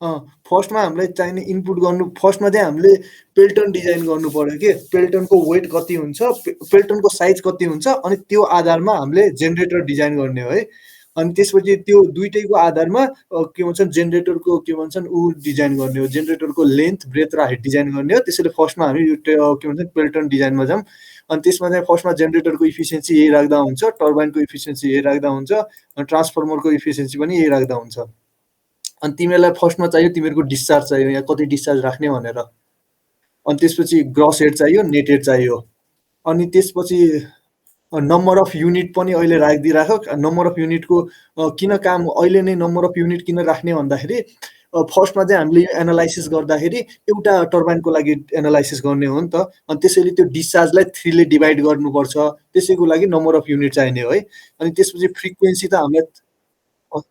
फर्स्टमा हामीलाई चाहिने इनपुट गर्नु फर्स्टमा चाहिँ हामीले पेल्टन डिजाइन गर्नु पर्यो के पेल्टनको वेट कति हुन्छ पेल्टनको साइज कति हुन्छ अनि त्यो आधारमा हामीले जेनेरेटर डिजाइन गर्ने हो है अनि त्यसपछि त्यो दुइटैको आधारमा के भन्छन् जेनेरेटरको के भन्छन् ऊ डिजाइन गर्ने हो जेनेरेटरको लेन्थ ब्रेथ र हाइट डिजाइन गर्ने हो त्यसैले फर्स्टमा हामी यो के भन्छन् पेल्टन डिजाइनमा जाऊँ अनि त्यसमा चाहिँ फर्स्टमा जेनेरेटरको इफिसियन्सी यही राख्दा हुन्छ टर्बाइनको इफिसियन्सी यही राख्दा हुन्छ अनि ट्रान्सफर्मरको इफिसियन्सी पनि यही राख्दा हुन्छ अनि तिमीहरूलाई फर्स्टमा चाहियो तिमीहरूको डिस्चार्ज चाहियो या कति डिस्चार्ज राख्ने भनेर अनि त्यसपछि ग्रस हेड चाहियो नेट हेड चाहियो अनि त्यसपछि नम्बर अफ युनिट पनि अहिले राखिदिइराख नम्बर अफ युनिटको किन काम अहिले नै नम्बर अफ युनिट किन राख्ने भन्दाखेरि फर्स्टमा चाहिँ हामीले यो एनालाइसिस गर्दाखेरि एउटा टर्बाइनको लागि एनालाइसिस गर्ने हो नि त अनि त्यसैले त्यो डिस्चार्जलाई 3 ले डिभाइड गर्नुपर्छ त्यसैको लागि नम्बर अफ युनिट चाहिने हो है अनि त्यसपछि फ्रिक्वेन्सी त हामीलाई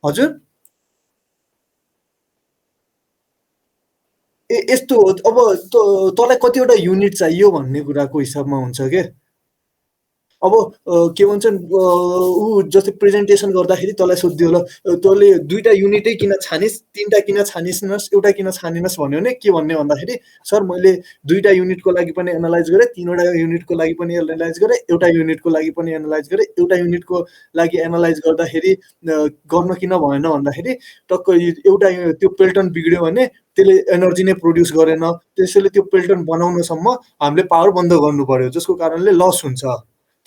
हजुर यस्तो हो अब तँलाई कतिवटा युनिट चाहियो भन्ने कुराको हिसाबमा हुन्छ के अब के भन्छन् ऊ जस्तै प्रेजेन्टेसन गर्दाखेरि तँलाई सोध्यो होला तँले दुईटा युनिटै किन छानिस् तीनटा किन छानिस् एउटा किन छानिनस् भन्यो भने के भन्ने भन्दाखेरि सर मैले दुईटा युनिटको लागि पनि एनालाइज गरेँ तीनवटा युनिटको लागि पनि एनालाइज गरेँ एउटा युनिटको लागि पनि एनालाइज गरेँ एउटा युनिटको लागि एनालाइज गर्दाखेरि गर्न किन भएन भन्दाखेरि टक्क एउटा त्यो पेल्टन बिग्ड्यो भने त्यसले एनर्जी नै प्रड्युस गरेन त्यसैले त्यो पेल्टन बनाउनसम्म हामीले पावर बन्द गर्नु पर्यो जसको कारणले लस हुन्छ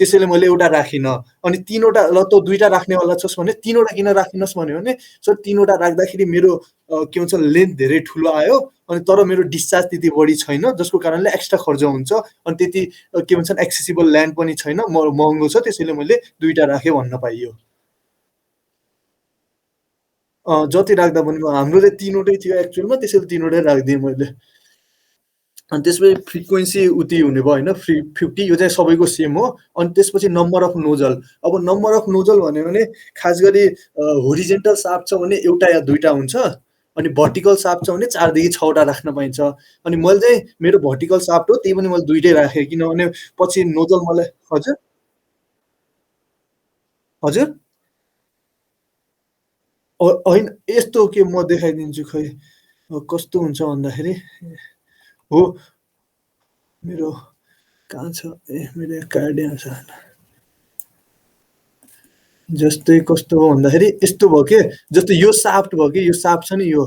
त्यसैले मैले एउटा राखिनँ अनि तीनवटा ल त दुईटा राख्नेवाला छस् भने तीनवटा किन राखिनस् भन्यो भने सर तीनवटा राख्दाखेरि मेरो के भन्छ लेन्थ धेरै ठुलो आयो अनि तर मेरो डिस्चार्ज त्यति बढी छैन जसको कारणले एक्स्ट्रा खर्च हुन्छ अनि त्यति के भन्छन् एक्सेसिबल ल्यान्ड पनि छैन महँगो छ त्यसैले मैले दुईटा राखेँ भन्न पाइयो जति राख्दा पनि हाम्रो चाहिँ तीनवटै थियो एक्चुअलमा त्यसैले तीनवटै राखिदिएँ मैले अनि त्यसपछि फ्रिक्वेन्सी उति हुने भयो होइन 50 यो चाहिँ सबैको सेम हो अनि त्यसपछि नम्बर अफ नोजल अब नम्बर अफ नोजल भन्यो भने खास गरी होरिजेन्टल साफ्ट छ भने एउटा या दुईटा हुन्छ अनि भर्टिकल साफ्ट छ भने 4 देखि 6 वटा राख्न पाइन्छ अनि मैले चाहिँ मेरो भर्टिकल साफ्ट हो त्यही पनि मैले दुईटै राखेँ किनभने पछि नोजल मलाई हजुर हजुर होइन यस्तो के म देखाइदिन्छु खै कस्तो हुन्छ भन्दाखेरि हो मेरो कहाँ छ मेरो कार्ड यहाँ छ जस्तै कस्तो हो भन्दाखेरि यस्तो भयो के जस्तै यो साफ्ट भयो कि यो साफ्ट छ नि यो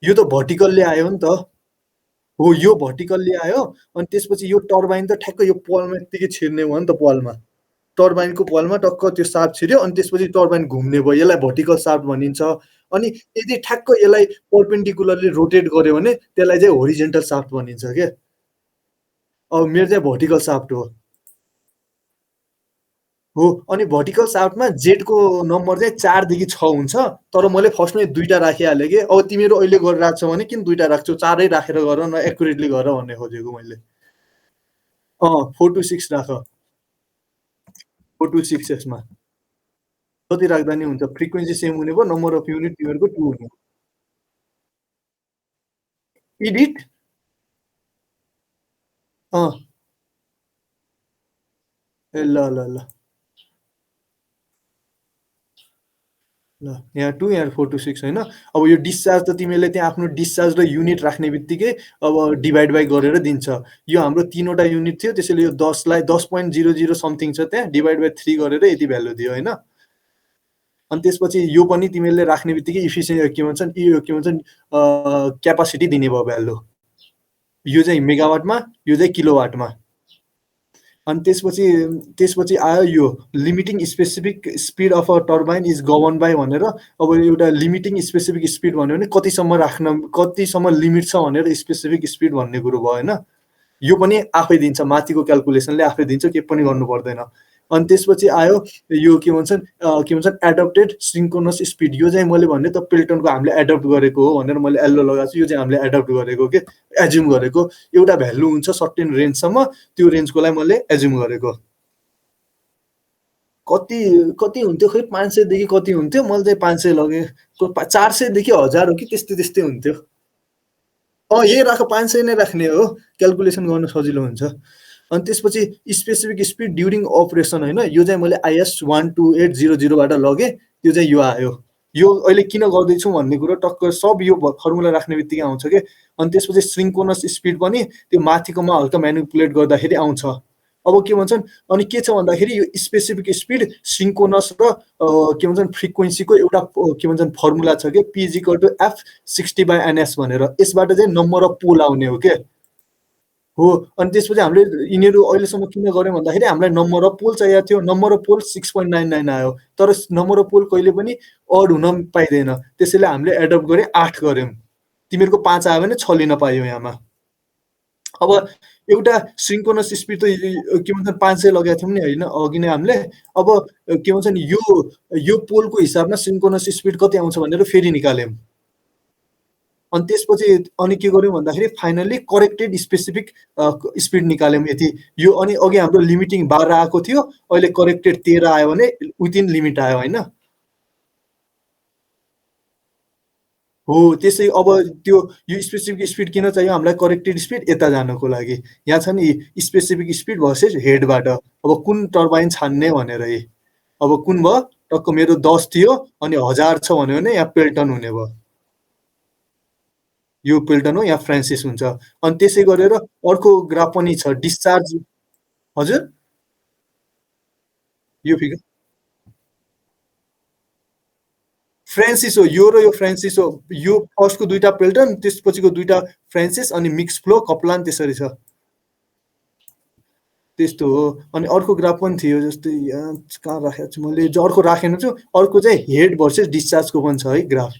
त भर्टिकलले आयो नि त हो यो भर्टिकलले आयो अनि त्यसपछि यो टर्बाइन त ठ्याक्क यो पलमा यत्तिकै छिर्ने भयो नि त पलमा टर्बाइनको पलमा टक्क त्यो साफ्ट छिर्यो अनि त्यसपछि टर्बाइन घुम्ने भयो यसलाई भर्टिकल साफ्ट भनिन्छ अनि यदि ठ्याक्क यसलाई पर्पेन्डिकुलरली रोटेट गर्यो भने त्यसलाई चाहिँ होरिजेन्टल साफ्ट भनिन्छ के अब मेरो चाहिँ भर्टिकल साफ्ट हो अनि भर्टिकल साफ्टमा जेडको नम्बर चाहिँ 4 देखि 6 हुन्छ तर मैले फर्स्टमै दुईटा राखिहालेँ कि अब तिमीहरू अहिले गरिरहेको छौ भने किन दुईटा राख्छौ चारै राखेर गर न एक्युरेटली गर भन्ने खोजेको मैले 4 to 6 राख 4 to 6 यसमा जति राख्दा नि हुन्छ फ्रिक्वेन्सी सेम हुने भयो नम्बर अफ युनिट तिमीहरूको 2 हुने एडिट ए ल ल ल ल यहाँ 2 यहाँ 4 to 6 होइन अब यो डिस्चार्ज त तिमीले त्यहाँ आफ्नो डिस्चार्ज र युनिट राख्ने बित्तिकै अब डिभाइड बाई गरेर दिन्छ यो हाम्रो तीनवटा युनिट थियो त्यसैले यो 10लाई 10.00 समथिङ छ त्यहाँ डिभाइड बाई 3 गरेर यति भ्यालु दियो होइन अनि त्यसपछि यो पनि तिमीले राख्ने बित्तिकै इफिसियन्ट के भन्छन् यो के भन्छन् क्यापासिटी दिने भयो भ्यालु यो चाहिँ मेगावाटमा यो चाहिँ किलोवाटमा अनि त्यसपछि आयो यो limiting specific speed of a turbine is govern by भनेर अब एउटा लिमिटिङ स्पेसिफिक स्पिड भन्यो भने कतिसम्म लिमिट छ भनेर स्पेसिफिक स्पिड भन्ने कुरो भयो होइन यो पनि आफै दिन्छ माथिको क्यालकुलेसनले आफै दिन्छ के पनि गर्नु पर्दैन अनि त्यसपछि आयो यो के भन्छन् एडप्टेड सिन्क्रोनस स्पिड यो चाहिँ मैले भन्ने त पेल्टनको हामीले एडप्ट गरेको हो भनेर मैले एल्लो लगाएको छु यो चाहिँ हामीले एडप्ट गरेको के एज्युम गरेको एउटा भ्यालु हुन्छ सर्टेन रेन्जसम्म त्यो रेन्जकोलाई मैले एज्युम गरेको कति हुन्थ्यो खै 500 देखि कति हुन्थ्यो मैले चाहिँ 500 लगेँ 400 देखि 1000 हो कि त्यस्तै हुन्थ्यो यही राख 500 नै राख्ने हो क्यालकुलेसन गर्न सजिलो हुन्छ अनि त्यसपछि स्पेसिफिक स्पिड ड्युरिङ अपरेसन होइन यो चाहिँ मैले IS 12800 बाट लगेँ त्यो चाहिँ यो आयो यो अहिले किन गर्दैछौँ भन्ने कुरो टक्क सब यो फर्मुला राख्ने बित्तिकै आउँछ के। अनि त्यसपछि सिन्क्रोनस स्पिड पनि त्यो माथिकोमा हल्का म्यानिपुलेट गर्दाखेरि आउँछ। अब के भन्छन् अनि के छ भन्दाखेरि यो स्पेसिफिक स्पिड सिन्क्रोनस र के भन्छन् फ्रिक्वेन्सीको एउटा के भन्छन् फर्मुला छ के, P = F60/NS भनेर। यसबाट चाहिँ नम्बर अफ पोल आउने हो के हो। अनि त्यसपछि हामीले यिनीहरू अहिलेसम्म किन गऱ्यौँ भन्दाखेरि हामीलाई नम्बर अफ पोल चाहिएको थियो। नम्बर अफ पोल 6.99 आयो, तर नम्बर अफ पोल कहिले पनि अड हुन पाइँदैन। त्यसैले हामीले एडप्ट गरे 8 गऱ्यौँ। तिमीहरूको 5 आयो भने 6 लिन पाइयो यहाँमा। अब एउटा सिन्क्रोनस स्पिड त के भन्छ 500 लगाएको थियौँ नि होइन अघि नै हामीले। अब के भन्छ नि यो पोलको हिसाबमा सिन्क्रोनस स्पिड कति आउँछ भनेर फेरि निकाल्यौँ। अनि त्यसपछि अनि के गर्यौँ भन्दाखेरि फाइनल्ली करेक्टेड स्पेसिफिक स्पिड निकाल्यौँ यति। यो अनि अघि हाम्रो लिमिटिङ 12 आएको थियो, अहिले करेक्टेड 13 आयो भने विदिन लिमिट आयो होइन। हो त्यसै अब त्यो यो स्पेसिफिक स्पिड किन चाहियो हामीलाई करेक्टेड स्पिड यता जानको लागि। यहाँ छ नि स्पेसिफिक स्पिड भर्सेस हेडबाट अब कुन टर्बाइन छान्ने भनेर। अब कुन भयो टक्क मेरो 10 थियो अनि 1000 छ भन्यो भने यहाँ पेल्टन हुने भयो। यो पेल्टन हो, यहाँ फ्रान्सिस हुन्छ। अनि त्यसै गरेर अर्को ग्राफ पनि छ डिस्चार्ज। हजुर यो फिगर फ्रान्सिस हो, यो र यो फ्रान्सिस हो। यो फर्स्टको दुईटा पेल्टन, त्यसपछिको दुईटा फ्रान्सिस, अनि मिक्स फ्लो कप्लान त्यसरी छ। त्यस्तो हो। अनि अर्को ग्राफ पनि थियो जस्तै यहाँ कहाँ राखेको छु मैले, जो अर्को राखेन छु, अर्को चाहिँ हेड भर्सेस डिस्चार्जको पनि छ है ग्राफ।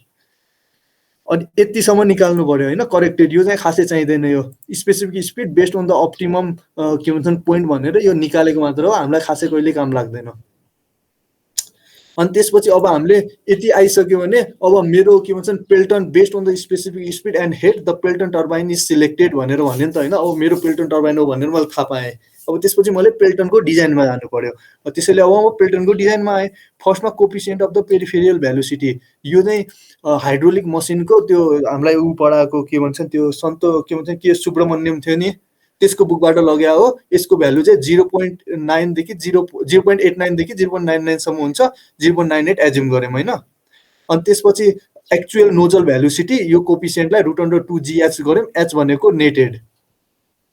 अनि यतिसम्म निकाल्नु पर्यो होइन करेक्टेड। यो चाहिँ खासै चाहिँदैन, यो specific speed based on the optimum के भन्छन् पोइन्ट भनेर यो निकालेको मात्र हो, हामीलाई खासै कहिले काम लाग्दैन। अनि त्यसपछि अब हामीले यति आइसक्यो भने अब मेरो के भन्छन् Pelton based on the specific speed and head the Pelton turbine is selected भनेर भन्यो नि त होइन। अब मेरो पेल्टन टर्बाइन हो भनेर मैले थाहा पाएँ। अब त्यसपछि मैले पेल्टनको डिजाइनमा जानु पर्यो। त्यसैले अब म पेल्टनको डिजाइनमा आएँ। फर्स्टमा coefficient of the peripheral velocity, यो चाहिँ हाइड्रोलिक मसिनको त्यो हामीलाई ऊ पढाएको के भन्छन् त्यो सन्त के भन्छन् के सुब्रमण्यम थियो नि, त्यसको बुकबाट लग्या हो। यसको भ्यालु चाहिँ 0.9 देखि 0.89 देखि 0.99 सम्म हुन्छ। 0.98 एज्युम गऱ्यौँ होइन। अनि त्यसपछि एक्चुअल नोजल भ्यालुसिटी यो कोफिसिएन्टलाई √2GH गऱ्यौँ। एच भनेको नेटेड,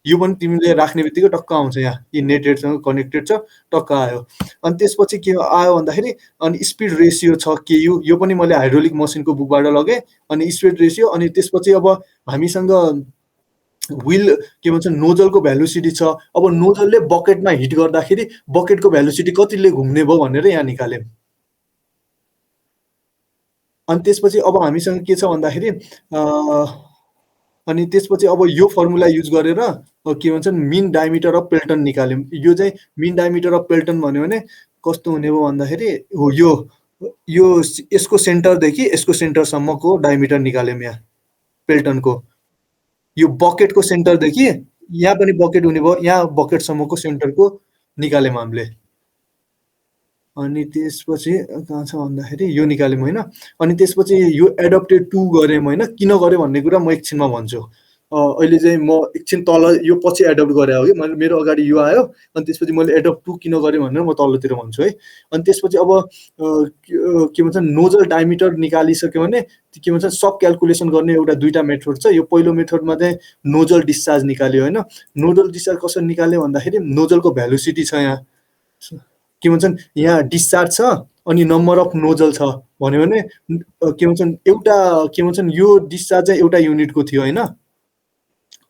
यो पनि तिमीले राख्ने बित्तिकै टक्क आउँछ। यहाँ यी नेटेडसँग कनेक्टेड छ, टक्क आयो। अनि त्यसपछि के आयो भन्दाखेरि अनि स्पिड रेसियो छ केयु, यो पनि मैले हाइड्रोलिक मसिनको बुकबाट लगेँ। अनि स्पिड रेसियो, अनि त्यसपछि अब हामीसँग व्हील के भन्छ नोजलको भ्यालुसिटी छ। अब नोजलले बकेटमा हिट गर्दाखेरि बकेटको भ्यालुसिटी कतिले घुम्ने भयो भनेर यहाँ निकाल्यौँ। अनि त्यसपछि अब हामीसँग के छ भन्दाखेरि अनि त्यसपछि अब यो फर्मुला युज गरेर के भन्छन् मिन डायमिटर अफ पेल्टन निकाल्यौँ। यो चाहिँ मिन डायमिटर अफ पेल्टन भन्यो भने कस्तो हुने भयो भन्दाखेरि हो यो यसको सेन्टरदेखि यसको सेन्टरसम्मको डायमिटर निकाल्यौँ यहाँ पेल्टनको। यो बकेटको सेन्टरदेखि यहाँ पनि बकेट हुने भयो, यहाँ बकेटसम्मको सेन्टरको निकाल्यौँ हामीले। अनि त्यसपछि कहाँ छ भन्दाखेरि यो निकाल्यौँ होइन। अनि त्यसपछि यो एडप्टेड 2 गऱ्यौँ होइन। किन गऱ्यो भन्ने कुरा म एकछिनमा भन्छु। अहिले चाहिँ म एकछिन तल यो पछि एडप्ट गरे हो कि मैले, मेरो अगाडि यो आयो। अनि त्यसपछि मैले एडप्ट 2 किन गरेँ भनेर म तलतिर भन्छु है। अनि त्यसपछि अब के भन्छ नोजल डायमिटर निकालिसक्यो भने के भन्छ सब क्यालकुलेसन गर्ने एउटा दुईटा मेथड छ। यो पहिलो मेथडमा चाहिँ नोजल डिस्चार्ज निकाल्यो होइन। नोजल डिस्चार्ज कसरी निकाल्यो भन्दाखेरि नोजलको भ्यालुसिटी छ यहाँ के भन्छन् यहाँ डिस्चार्ज छ अनि नम्बर अफ नोजल छ भन्यो भने के भन्छन् एउटा के भन्छन् यो डिस्चार्ज चाहिँ एउटा युनिटको थियो होइन।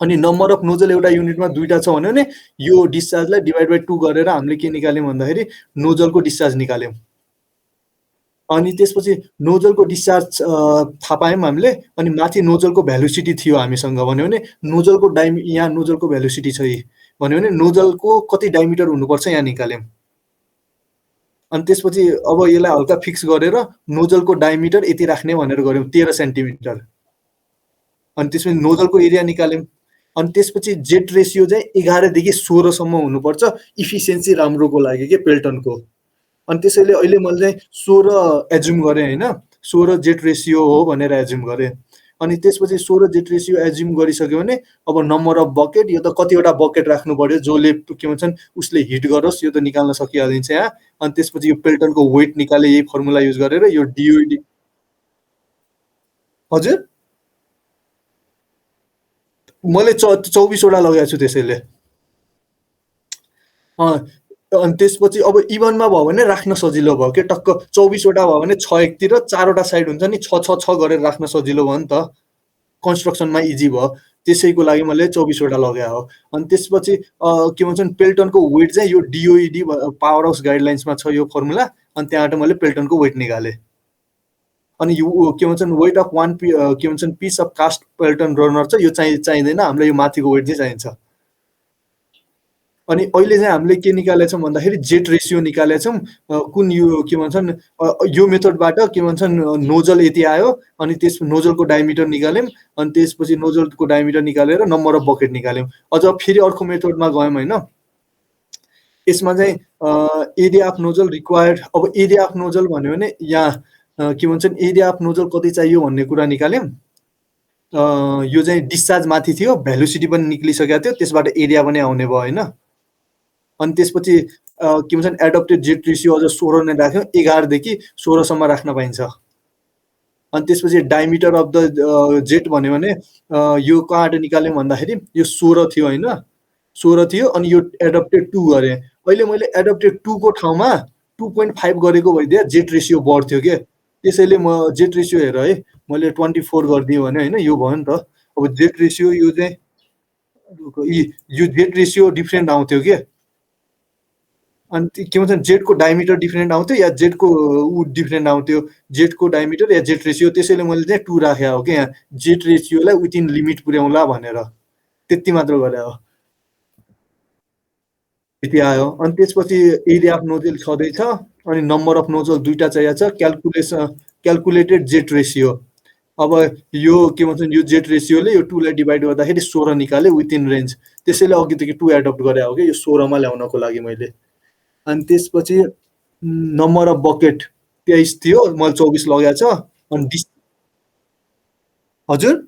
अनि नम्बर अफ नोजल एउटा युनिटमा दुईटा छ भन्यो भने यो डिस्चार्जलाई डिभाइड बाइ 2 गरेर हामीले के निकाल्यौँ भन्दाखेरि नोजलको डिस्चार्ज निकाल्यौँ। अनि त्यसपछि नोजलको डिस्चार्ज थाहा पायौँ हामीले। अनि माथि नोजलको भ्यालुसिटी थियो हामीसँग भन्यो भने नोजलको यहाँ नोजलको भ्यालुसिटी छ भन्यो भने नोजलको कति डायमिटर हुनुपर्छ यहाँ निकाल्यौँ। अनि त्यसपछि अब यसलाई हल्का फिक्स गरेर नोजलको डायमिटर यति राख्ने भनेर गऱ्यौँ 13 सेन्टिमिटर। अनि त्यसपछि नोजलको एरिया निकाल्यौँ। अनि त्यसपछि जेट रेसियो चाहिँ 11 देखि 16 सम्म हुनुपर्छ इफिसियन्सी राम्रोको लागि के पेल्टनको। अनि त्यसैले अहिले मैले चाहिँ 16 एज्युम गरेँ होइन। 16 जेट रेसियो हो भनेर एज्युम गरेँ। अनि त्यसपछि 16 जेट रेसियो एज्युम गरिसक्यो भने अब नम्बर अफ बकेट, यो त कतिवटा बकेट राख्नु पर्यो जसले के भन्छन् उसले हिट गरोस्, यो त निकाल्न सकिहालिन्छ यहाँ। अनि त्यसपछि यो पेल्टनको वेट निकाले यही फर्मुला युज गरेर यो डियुडी हजुर मैले 24 वटा लगाएको छु त्यसैले। अनि त्यसपछि अब इभनमा भयो भने राख्न सजिलो भयो के टक्क 24 वटा भयो भने 6 एकतिर 4 वटा साइड हुन्छ नि 6 गरेर राख्न सजिलो भयो नि त कन्स्ट्रक्सनमा इजी भयो त्यसैको लागि मैले 24 वटा लगाए हो। अनि त्यसपछि के भन्छन् पेल्टनको वेट चाहिँ यो डिओइडी पावर हाउस गाइडलाइन्समा छ यो फर्मुला अनि त्यहाँबाट मैले पेल्टनको वेट निकालेँ। अनि यो के भन्छन् वेट अफ के भन्छन् piece of cast Pelton runner छ यो चाहिँदैन हामीलाई यो माथिको वेट चाहिँ चाहिन्छ। अनि अहिले चाहिँ हामीले के निकालेका छौँ भन्दाखेरि जेट रेसियो निकालेका छौँ कुन यो के भन्छन् यो मेथडबाट के भन्छन् नोजल यति आयो अनि त्यस नोजलको डायमिटर निकाल्यौँ अनि त्यसपछि नोजलको डायमिटर निकालेर नम्बर अफ बकेट निकाल्यौँ। अझ फेरि अर्को मेथडमा गयौँ होइन यसमा चाहिँ एरिया अफ नोजल रिक्वायर्ड अब एरिया अफ नोजल भन्यो भने यहाँ के भन्छन् एरिया अफ नोजल कति चाहियो भन्ने कुरा निकाल्यौँ। यो चाहिँ डिस्चार्ज माथि थियो भ्यालुसिटी पनि निक्लिसकेको थियो त्यसबाट एरिया पनि आउने भयो होइन। अनि त्यसपछि के भन्छन् एडप्टेड जेट रेसियो अझ 16 नै राख्यौँ 11 देखि 16 सम्म राख्न पाइन्छ। अनि त्यसपछि डायमिटर अफ द जेट भन्यो भने यो कहाँबाट निकाल्यौँ भन्दाखेरि यो 16 थियो होइन 16 थियो अनि यो एडप्टेड 2 गरेँ। अहिले मैले एडप्टेड 2 को ठाउँमा 2.5 गरेको भइदिए जेट रेसियो बढ्थ्यो के त्यसैले म जेट रेसियो हेर है मैले 24 गरिदिएँ भने होइन यो भयो नि त। अब जेट रेसियो यो चाहिँ यो जेट रेसियो डिफ्रेन्ट आउँथ्यो के अनि के भन्छ जेटको डायमिटर डिफ्रेन्ट आउँथ्यो या जेटको ऊ डिफ्रेन्ट आउँथ्यो जेटको डायमिटर या जेट रेसियो त्यसैले मैले चाहिँ 2 राखेको हो कि यहाँ जेट रेसियोलाई विथिन लिमिट पुर्याउँला भनेर त्यति मात्र गरे हो यति आयो। अनि त्यसपछि एरिया अफ नोजल छँदैछ अनि नम्बर अफ नोजल दुईटा चाहिएको छ क्यालकुलेटेड जेट रेसियो। अब यो के भन्छन् यो जेट रेसियोले यो 2 लाई डिभाइड गर्दाखेरि 16 निकाले विथिन रेन्ज त्यसैले अघिदेखि 2 एडप्ट गरे हो कि यो 16 मा ल्याउनको लागि मैले। अनि त्यसपछि नम्बर अफ बकेट 23 थियो मैले 24 लगाएको छ अनि हजुर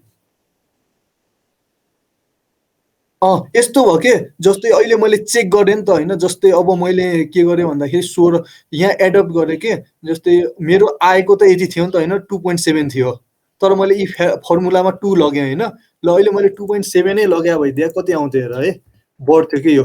यस्तो भयो के जस्तै अहिले मैले चेक गरेँ नि त होइन जस्तै अब मैले के गरेँ भन्दाखेरि 16 यहाँ एडप्ट गरेँ के जस्तै मेरो आएको त यति थियो नि त होइन 2.7 थियो तर मैले यी फर्मुलामा 2 लगेँ होइन ल अहिले मैले 2.7 नै लगाए भइदिए कति आउँथ्यो हेर है बढ्थ्यो कि यो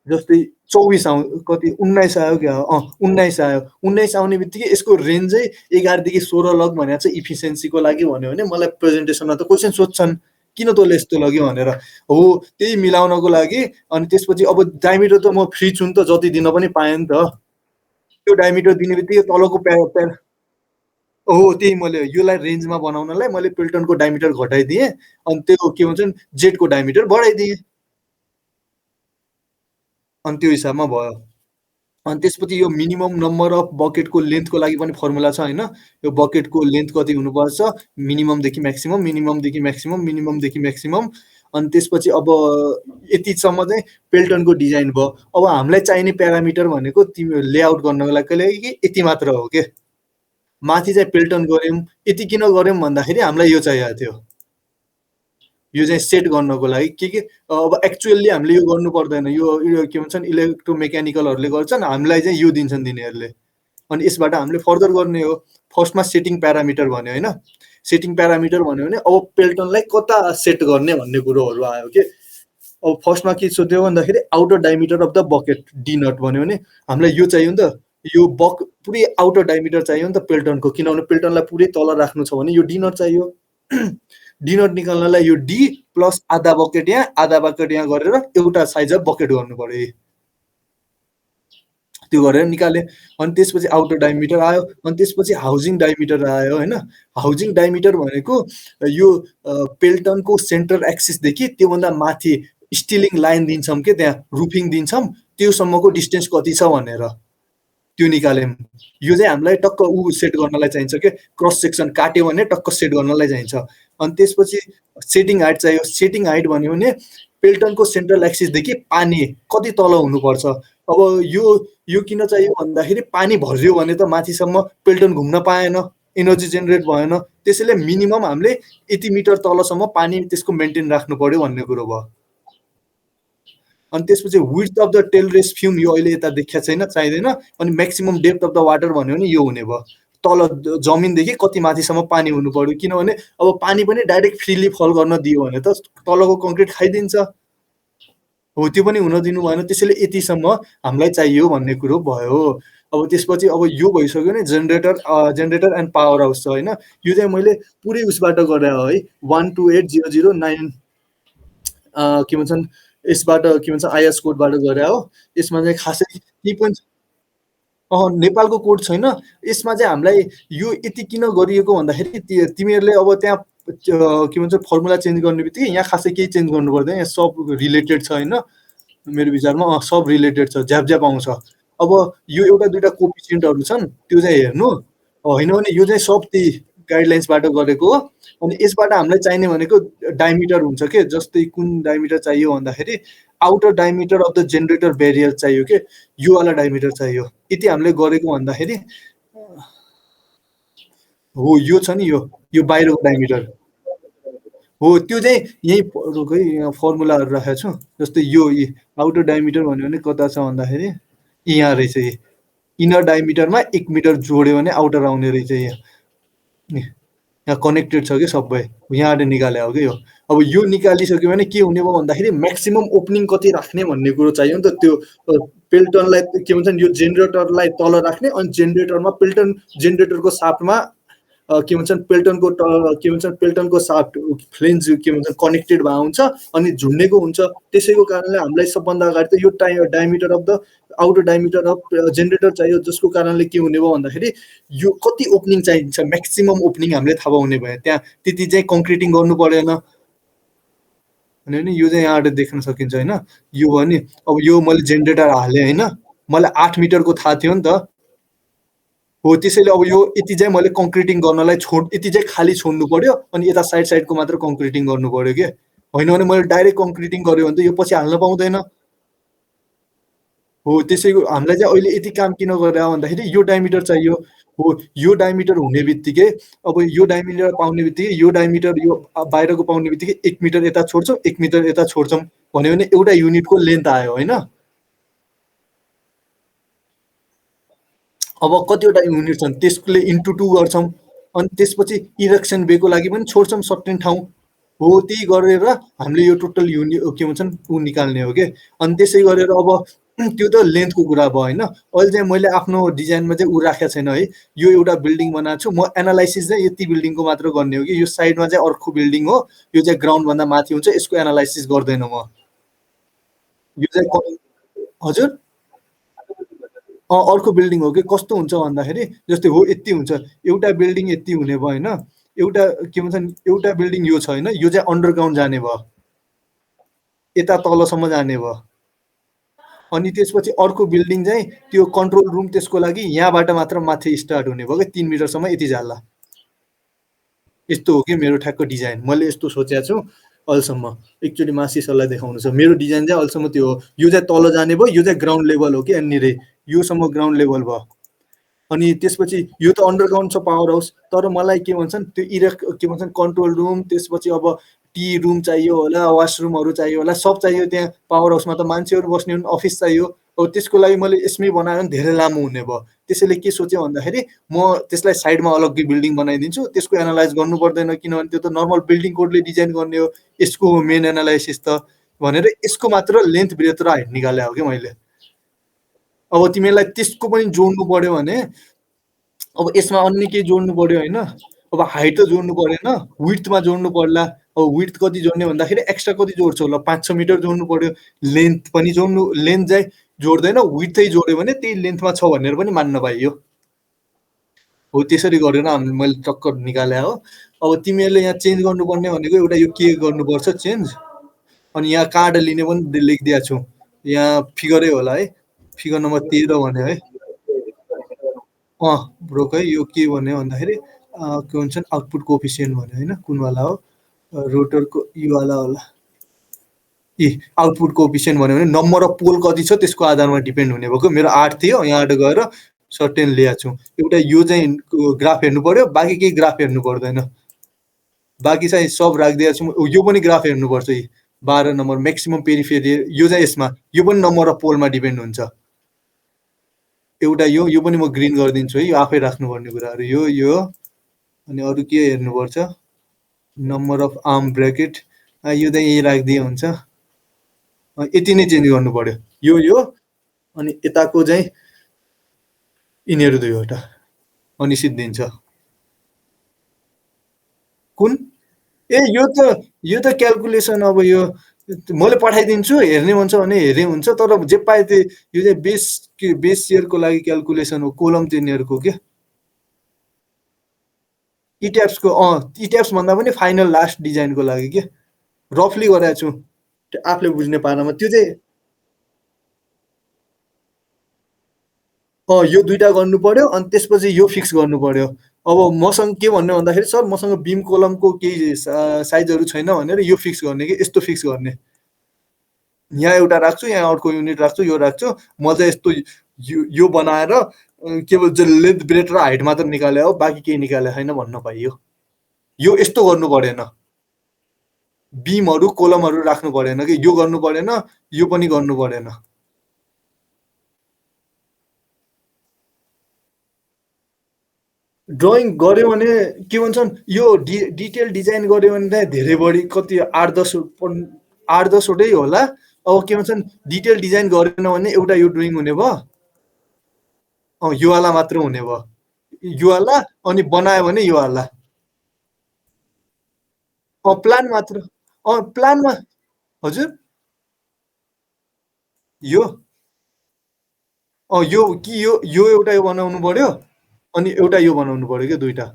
जस्तै 24 कति 19 आयो क्या 19 आयो 19 आउने बित्तिकै यसको रेन्जै 11 देखि 16 लग भनेको चाहिँ इफिसियन्सीको लागि भन्यो भने मलाई प्रेजेन्टेसनमा त क्वेसन सोध्छन् किन तँले यस्तो लग्यो भनेर हो त्यही मिलाउनको लागि। अनि त्यसपछि अब डायमिटर त म फ्री छु नि त जति दिन पनि पाएँ नि त त्यो डायमिटर दिने बित्तिकै तलको हो त्यही मैले योलाई रेन्जमा बनाउनलाई मैले पेल्टनको डायमिटर घटाइदिएँ अनि त्यो के भन्छन् जेटको डायमिटर बढाइदिएँ अनि त्यो हिसाबमा भयो। अनि त्यसपछि यो मिनिमम नम्बर अफ बकेटको लेन्थको लागि पनि फर्मुला छ होइन यो बकेटको लेन्थ कति हुनुपर्छ मिनिममदेखि म्याक्सिमम मिनिममदेखि म्याक्सिमम मिनिममदेखि म्याक्सिमम। अनि त्यसपछि अब यतिसम्म चाहिँ पेल्टनको डिजाइन भयो। अब हामीलाई चाहिने प्यारामिटर भनेको तिमी लेआउट गर्नको लागि यति मात्र हो के माथि चाहिँ पेल्टन गऱ्यौँ यति किन गऱ्यौँ भन्दाखेरि हामीलाई यो चाहिएको थियो यो चाहिँ सेट गर्नको लागि के अब एक्चुअली हामीले यो गर्नु पर्दैन यो के भन्छन् इलेक्ट्रोमेकानिकलहरूले गर्छन् हामीलाई चाहिँ यो दिन्छन् तिनीहरूले अनि यसबाट हामीले फर्दर गर्ने हो। फर्स्टमा सेटिङ प्यारामिटर भन्यो होइन सेटिङ प्यारामिटर भन्यो भने अब पेल्टनलाई कता सेट गर्ने भन्ने कुरोहरू आयो कि अब फर्स्टमा के सोध्यो भन्दाखेरि outer diameter of the bucket D naught भन्यो भने हामीलाई यो चाहियो नि त यो पुरै आउटर डायमिटर चाहियो नि त पेल्टनको किनभने पेल्टनलाई पुरै तल राख्नु छ भने यो डी नट चाहियो डी नट निकाल्नलाई यो डी प्लस आधा बकेट यहाँ गरेर एउटा साइज अफ बकेट गर्नु पर्यो त्यो गरेर निकाले। अनि त्यसपछि आउटर डायमिटर आयो अनि त्यसपछि हाउजिङ डायमिटर आयो होइन हाउजिङ डायमिटर भनेको यो पेल्टनको सेन्टर एक्सिसदेखि त्योभन्दा माथि स्टिलिङ लाइन दिन्छौँ के त्यहाँ रुफिङ दिन्छौँ त्योसम्मको डिस्टेन्स कति छ भनेर त्यो निकाल्यौँ। यो चाहिँ हामीलाई टक्क सेट गर्नलाई चाहिन्छ के क्रस सेक्सन काट्यो भने टक्क सेट गर्नलाई चाहिन्छ। अनि त्यसपछि सेटिङ हाइट चाहियो सेटिङ हाइट भन्यो भने पेल्टनको सेन्ट्रल एक्सिसदेखि पानी कति तल हुनुपर्छ। अब यो किन चाहियो भन्दाखेरि पानी भरियो भने त माथिसम्म पेल्टन घुम्न पाएन एनर्जी जेनेरेट भएन त्यसैले मिनिमम हामीले यति मिटर तलसम्म पानी त्यसको मेन्टेन राख्नु पर्यो भन्ने कुरो भयो। अनि त्यसपछि width of the tail race flume यो अहिले यता देखिया छैन चाहिँदैन अनि maximum depth of the water भन्यो भने यो हुने भयो तल जमिनदेखि कति माथिसम्म पानी हुनु पर्यो, किनभने अब पानी पनि डाइरेक्ट फ्रीली फल गर्न दियो भने त तलको कङ्क्रिट खाइदिन्छ। हो, त्यो पनि हुन दिनु भएन, त्यसैले यतिसम्म हामीलाई चाहियो भन्ने कुरो भयो। अब त्यसपछि अब यो भइसक्यो नि जेनेरेटर एन्ड पावर हाउस छ होइन। यो चाहिँ मैले पुरै उसबाट गरे हो है, 128009 के भन्छन् यसबाट के भन्छ आइएस कोडबाट गरे हो। यसमा चाहिँ खासै केही पनि नेपालको कोड छैन। यसमा चाहिँ हामीलाई यो यति किन गरिएको भन्दाखेरि तिमीहरूले अब त्यहाँ के भन्छ फर्मुला चेन्ज गर्ने बित्तिकै यहाँ खासै केही चेन्ज गर्नु पर्दैन, यहाँ सब रिलेटेड छ होइन। मेरो विचारमा सब रिलेटेड छ, झ्याप आउँछ। अब यो एउटा दुइटा कोफिसिएन्टहरू छन् त्यो चाहिँ हेर्नु, होइन भने यो चाहिँ सब त्यही गाइडलाइन्सबाट गरेको हो। अनि यसबाट हामीलाई चाहिने भनेको डायमिटर हुन्छ के, जस्तै कुन डायमिटर चाहियो भन्दाखेरि outer diameter of the generator barrier चाहियो के, यो वाला डायमिटर चाहियो। यति हामीले गरेको भन्दाखेरि हो यो छ नि, यो बाहिरको डायमिटर हो। त्यो चाहिँ यही रोकै फर्मुलाहरू राखेको छु। जस्तै यो आउटर डायमिटर भन्यो भने कता छ भन्दाखेरि यहाँ रहेछ। इनर डायमिटरमा 1 मिटर जोड्यो भने आउटर आउने रहेछ। यहाँ कनेक्टेड छ कि सबै, यहाँबाट निकाले हो कि यो। अब यो निकालिसक्यो भने के हुने भयो भन्दाखेरि म्याक्सिमम ओपनिङ कति राख्ने भन्ने कुरो चाहियो नि त। त्यो पेल्टनलाई के भन्छन् यो जेनेरेटरलाई तल राख्ने, अनि जेनेरेटरको साफ्टमा के भन्छन् पेल्टनको साफ्ट फ्लेन्ज के भन्छन् कनेक्टेड भएको हुन्छ अनि झुन्डेको हुन्छ। त्यसैको कारणले हामीलाई सबभन्दा अगाडि त यो diameter of the outer diameter of generator चाहियो, जसको कारणले के हुने भयो भन्दाखेरि यो कति ओपनिङ चाहिन्छ, म्याक्सिमम ओपनिङ हामीले थाहा पाउने भयो। त्यहाँ त्यति चाहिँ कङ्क्रिटिङ गर्नु परेन भने यो चाहिँ यहाँबाट देख्न सकिन्छ होइन। यो भयो नि, अब यो मैले जेनेरेटर हालेँ होइन, मलाई 8 मिटरको थाहा थियो नि त हो। त्यसैले अब यो यति चाहिँ मैले कङ्क्रिटिङ गर्नलाई यति चाहिँ खाली छोड्नु पर्यो, अनि यता साइडको मात्र कङ्क्रिटिङ गर्नु पर्यो के, होइन भने मैले डाइरेक्ट कङ्क्रिटिङ गर्यो भने त यो पछि हाल्न पाउँदैन हो। त्यसैको हामीलाई चाहिँ अहिले यति काम किन गरे भन्दाखेरि यो डायमिटर चाहियो हो। यो डायमिटर हुने बित्तिकै अब यो डायमिटर पाउने बित्तिकै यो डायमिटर यो बाहिरको पाउने बित्तिकै 1 मिटर यता छोड्छौँ 1 मिटर यता छोड्छौँ भन्यो भने एउटा युनिटको लेन्थ आयो होइन। अब कतिवटा युनिट छन् त्यसले इन्टु 2 गर्छौँ, अनि त्यसपछि इरेक्सन बेको लागि पनि छोड्छौँ सर्टेन ठाउँ हो। त्यही गरेर हामीले यो टोटल युनिट के भन्छन् ऊ निकाल्ने हो कि। अनि त्यसै गरेर अब त्यो त लेन्थको कुरा भयो होइन। अहिले चाहिँ मैले आफ्नो डिजाइनमा चाहिँ ऊ राखेको छैन है। यो एउटा बिल्डिङ बनाएको छु म, एनालाइसिस चाहिँ यति बिल्डिङको मात्र गर्ने हो कि यो साइडमा चाहिँ अर्को बिल्डिङ हो, यो चाहिँ ग्राउन्डभन्दा माथि हुन्छ, यसको एनालाइसिस गर्दैन म। यो चाहिँ हजुर अर्को बिल्डिङ हो कि कस्तो हुन्छ भन्दाखेरि जस्तै हो यति हुन्छ, एउटा बिल्डिङ यति हुने भयो होइन। एउटा के भन्छन् एउटा बिल्डिङ यो छ होइन, यो चाहिँ अन्डरग्राउन्ड जाने भयो, यता तलसम्म जाने भयो। अनि त्यसपछि अर्को बिल्डिङ चाहिँ त्यो कन्ट्रोल रुम, त्यसको लागि यहाँबाट मात्र माथि स्टार्ट हुने भयो कि 3 मिटरसम्म यति झाल्ला। यस्तो हो कि मेरो ठ्याक्क डिजाइन, मैले यस्तो सोचेको छु अहिलेसम्म। एकचोटि मासी सरलाई देखाउनु छ, मेरो डिजाइन चाहिँ अहिलेसम्म त्यो हो। यो चाहिँ तल जाने भयो, यो चाहिँ ग्राउन्ड लेभल हो कि यहाँनिर योसम्म ग्राउन्ड लेभल भयो। अनि त्यसपछि यो त अन्डरग्राउन्ड छ पावर हाउस, तर मलाई के भन्छन् त्यो के भन्छन् कन्ट्रोल रुम, त्यसपछि अब टी रुम चाहियो होला, वासरुमहरू चाहियो होला, सब चाहियो। त्यहाँ पावर हाउसमा त मान्छेहरू बस्ने हुन्, अफिस चाहियो। अब त्यसको लागि मैले यसमै बनायो भने धेरै लामो हुने भयो। त्यसैले के सोचेँ भन्दाखेरि म त्यसलाई साइडमा अलग्गै बिल्डिङ बनाइदिन्छु, त्यसको एनालाइज गर्नु पर्दैन, किनभने त्यो त नर्मल बिल्डिङ कोडले डिजाइन गर्ने हो, यसको मेन एनालाइसिस त भनेर यसको मात्र लेन्थ ब्रेथ र हाइट निकाले हो कि मैले। अब तिमीलाई त्यसको पनि जोड्नु पर्यो भने अब यसमा अन्य केही जोड्नु पर्यो होइन। अब हाइट त जोड्नु परेन, विड्थमा जोड्नु पर्ला। अब विड्थ कति जोड्ने भन्दाखेरि एक्स्ट्रा कति जोड्छ होला, 5-6 मिटर जोड्नु पर्यो। लेन्थ पनि जोड्नु, लेन्थ चाहिँ जोड्दैन, विड्थै जोड्यो भने त्यही लेन्थमा छ भनेर पनि मान्न पाइयो हो। त्यसरी गरेर मैले टक्कर निकाले हो। अब तिमीहरूले यहाँ चेन्ज गर्नुपर्ने भनेको एउटा यो के गर्नुपर्छ चेन्ज, अनि यहाँ कार्ड लिने पनि लेखिदिएको छु, यहाँ फिगरै होला है, फिगर नम्बर 13 भन्यो है। ब्रोक है। यो के भन्यो भन्दाखेरि के भन्छन् आउटपुट कोफिसिएन्ट भन्यो होइन, कुनवाला हो रोटरको योवाला होला। आउटपुट कोफिसिएन्ट भन्यो भने नम्बर अफ पोल कति छ त्यसको आधारमा डिपेन्ड हुने भएको। मेरो 8 थियो, यहाँबाट गएर सर्टेन ल्याएको छु। एउटा यो चाहिँ ग्राफ हेर्नु पर्यो, बाँकी केही ग्राफ हेर्नु पर्दैन, बाँकी चाहिँ सब राखिदिएको छु। यो पनि ग्राफ हेर्नुपर्छ, 12 नम्बर म्याक्सिमम पेरिफेरी, यो चाहिँ यसमा यो पनि नम्बर अफ पोलमा डिपेन्ड हुन्छ। एउटा यो पनि म ग्रिन गरिदिन्छु है, यो आफै राख्नुपर्ने कुराहरू यो अनि अरू के हेर्नुपर्छ? नम्बर अफ आर्म ब्रेकेट यो त यही राखिदिए हुन्छ। यति नै चेन्ज गर्नु पर्यो, यो अनि यताको चाहिँ यिनीहरू दुईवटा अनि सिद्धिन्छ। कुन? ए यो त क्याल्कुलेसन अब यो मैले पठाइदिन्छु, हेर्ने मन छ भने हेर्ने हुन्छ, तर जे पाए त्यो यो चाहिँ बेस इयरको लागि क्याल्कुलेसन हो, कोलम तिनीहरूको के इट्याप्सको इट्याप्स भन्दा पनि फाइनल लास्ट डिजाइनको लागि के रफली गरेको छु आफूले बुझ्ने पारामा। त्यो चाहिँ यो दुइटा गर्नु पर्यो अनि त्यसपछि यो फिक्स गर्नु पर्यो। अब मसँग के भन्ने भन्दाखेरि सर मसँग बिम कोलमको केही साइजहरू छैन भनेर यो फिक्स गर्ने कि यस्तो फिक्स गर्ने, यहाँ एउटा राख्छु, यहाँ अर्को युनिट राख्छु, यो राख्छु, म चाहिँ यस्तो यो बनाएर केवल लेन्थ ब्रेथ र हाइट मात्र निकाले हो, बाँकी केही निकाले छैन भन्न पाइयो। यो यस्तो गर्नु परेन, बिमहरू कोलमहरू राख्नु परेन कि यो गर्नु परेन, यो पनि गर्नु परेन। ड्रइङ गऱ्यो भने के भन्छन् यो डिटेल डिजाइन गऱ्यो भने चाहिँ धेरै बढी कति 8-10वटै होला। अब के भन्छन् डिटेल डिजाइन गरेन भने एउटा यो ड्रइङ हुने भयो, योवाला मात्र हुने भयो, योवाला अनि बनायो भने योवाला प्लान मात्र प्लानमा। हजुर यो कि यो एउटा यो बनाउनु पर्यो अनि एउटा यो बनाउनु पर्यो क्या, दुईटा।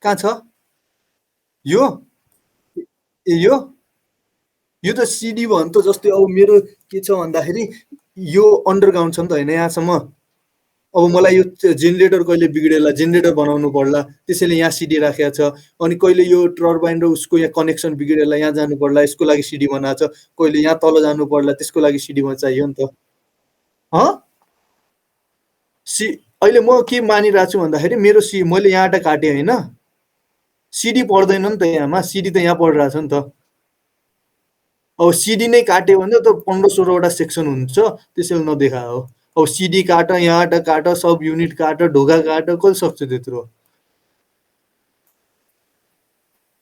कहाँ छ यो? यो त सिडी भयो नि त। जस्तै अब मेरो के छ भन्दाखेरि यो अन्डरग्राउन्ड छ नि त होइन यहाँसम्म। अब मलाई यो जेनेरेटर कहिले बिग्रेला, जेनेरेटर बनाउनु पर्ला, त्यसैले यहाँ सिडी राखेको छ। अनि कहिले यो टर्बाइन र उसको यहाँ कनेक्सन बिग्रेला, यहाँ जानु पर्ला, यसको लागि सिडी बनाएको छ। कहिले यहाँ तल जानु पर्ला, त्यसको लागि सिडी चाहियो नि त। अहिले म के मानिरहेको छु भन्दाखेरि मेरो मैले यहाँबाट काटेँ होइन, सिडी पर्दैन नि त यहाँमा, सिडी त यहाँ परिरहेछ नि त। अब सिडी नै काट्यो भने त 15-16वटा सेक्सन हुन्छ, त्यसैले नदेखा हो। अब सिडी काट, यहाँबाट काट, सब युनिट काट, ढोका काट, कसले सक्छ त्यत्रो?